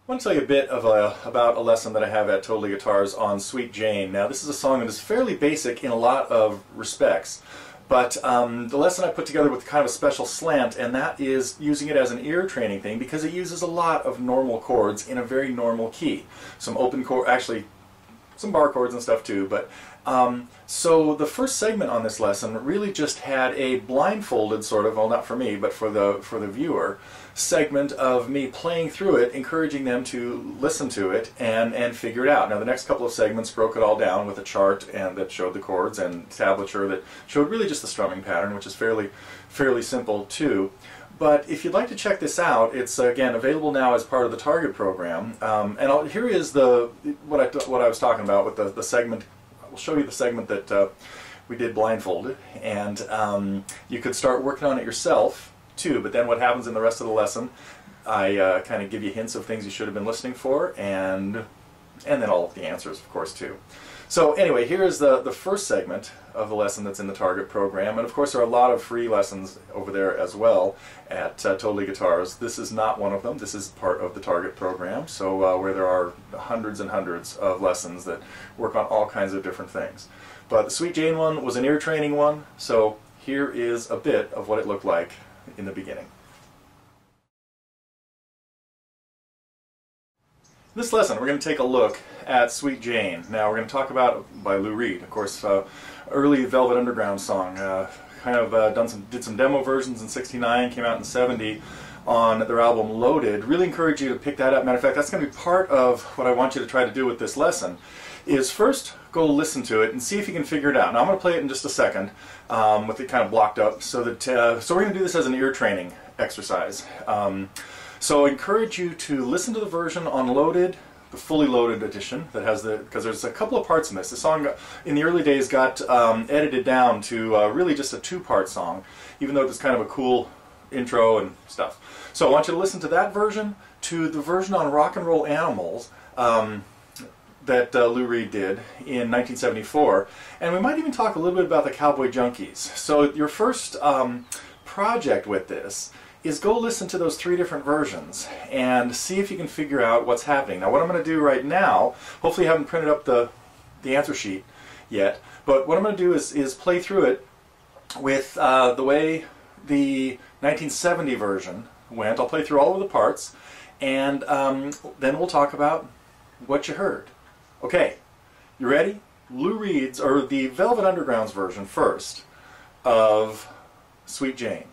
I want to tell you a bit about a lesson that I have at Totally Guitars on Sweet Jane. Now, this is a song that is fairly basic in a lot of respects, but the lesson I put together with kind of a special slant, and that is using it as an ear training thing because it uses a lot of normal chords in a very normal key. Some open chord, actually some bar chords and stuff too, but so the first segment on this lesson really just had a blindfolded sort of, well, not for me, but for the viewer, segment of me playing through it, encouraging them to listen to it and figure it out. Now the next couple of segments broke it all down with a chart and that showed the chords and tablature that showed really just the strumming pattern, which is fairly simple too. But if you'd like to check this out, it's again available now as part of the Target program. Here is what I was talking about with the segment. I'll show you the segment that we did blindfolded, and you could start working on it yourself too. But then what happens in the rest of the lesson, I kind of give you hints of things you should have been listening for, and then all of the answers, of course, too. So anyway, here is the first segment of the lesson that's in the Target program, and of course there are a lot of free lessons over there as well at Totally Guitars. This is not one of them. This is part of the Target program, so where there are hundreds and hundreds of lessons that work on all kinds of different things. But the Sweet Jane one was an ear training one, so here is a bit of what it looked like in the beginning. In this lesson, we're going to take a look at Sweet Jane. Now, we're going to talk about by Lou Reed, of course, early Velvet Underground song. Did some demo versions in '69, came out in '70 on their album Loaded. Really encourage you to pick that up. Matter of fact, that's going to be part of what I want you to try to do with this lesson. Is first go listen to it and see if you can figure it out. Now, I'm going to play it in just a second with it kind of blocked up, so that so we're going to do this as an ear training exercise. So I encourage you to listen to the version on Loaded, the fully loaded edition that has because there's a couple of parts in this. The song in the early days got edited down to really just a two-part song, even though it was kind of a cool intro and stuff. So I want you to listen to that version, to the version on Rock and Roll Animals that Lou Reed did in 1974, and we might even talk a little bit about the Cowboy Junkies. So your first project with this is go listen to those three different versions and see if you can figure out what's happening. Now what I'm going to do right now, hopefully you haven't printed up the answer sheet yet, but what I'm going to do is play through it with the way the 1970 version went. I'll play through all of the parts, and then we'll talk about what you heard. Okay, you ready? Lou Reed's, or the Velvet Underground's version first of Sweet Jane.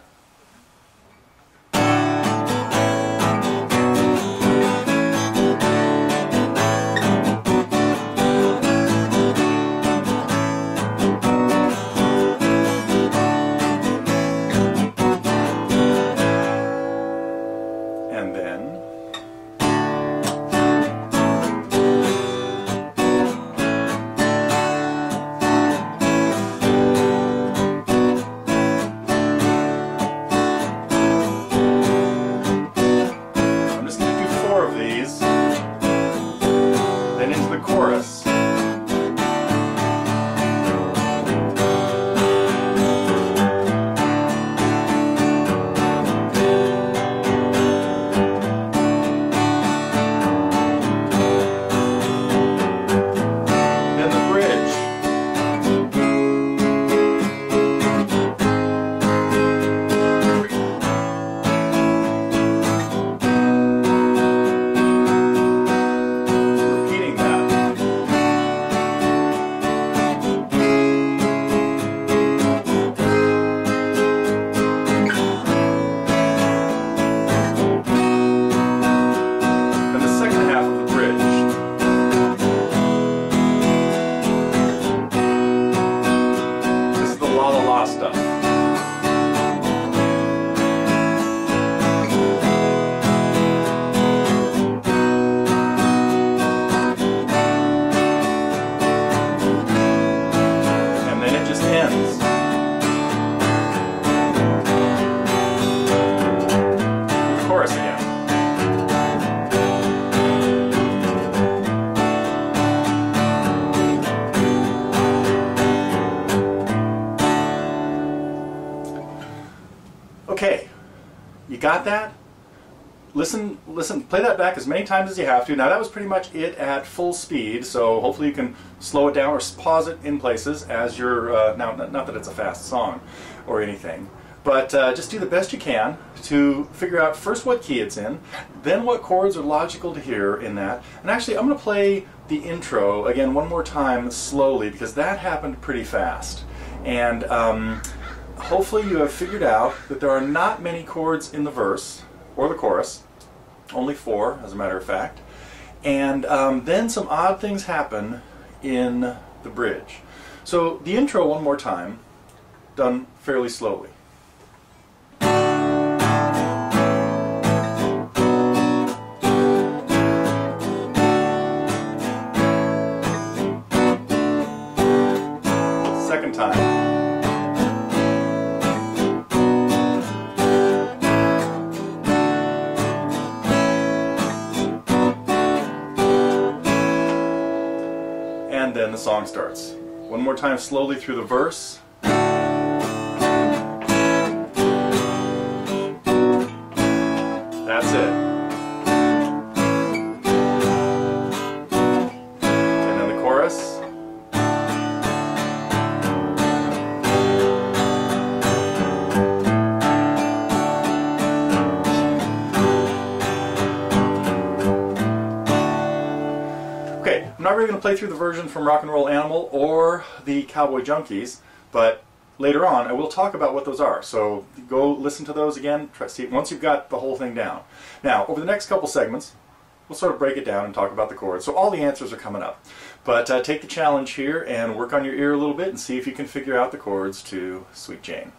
Okay, you got that? listen, play that back as many times as you have to. Now that was pretty much it at full speed, so hopefully you can slow it down or pause it in places as you're, now not that it's a fast song or anything, but just do the best you can to figure out first what key it's in, then what chords are logical to hear in that. And actually I'm going to play the intro again one more time slowly because that happened pretty fast. And hopefully you have figured out that there are not many chords in the verse or the chorus, only 4 as a matter of fact, and then some odd things happen in the bridge. So the intro one more time, done fairly slowly. Second time. And then the song starts. One more time slowly through the verse. That's it. And then the chorus. Okay, I'm not really going to play through the version from Rock and Roll Animal or the Cowboy Junkies, but later on I will talk about what those are. So go listen to those again, try to see once you've got the whole thing down. Now, over the next couple segments, we'll sort of break it down and talk about the chords. So all the answers are coming up. But take the challenge here and work on your ear a little bit and see if you can figure out the chords to Sweet Jane.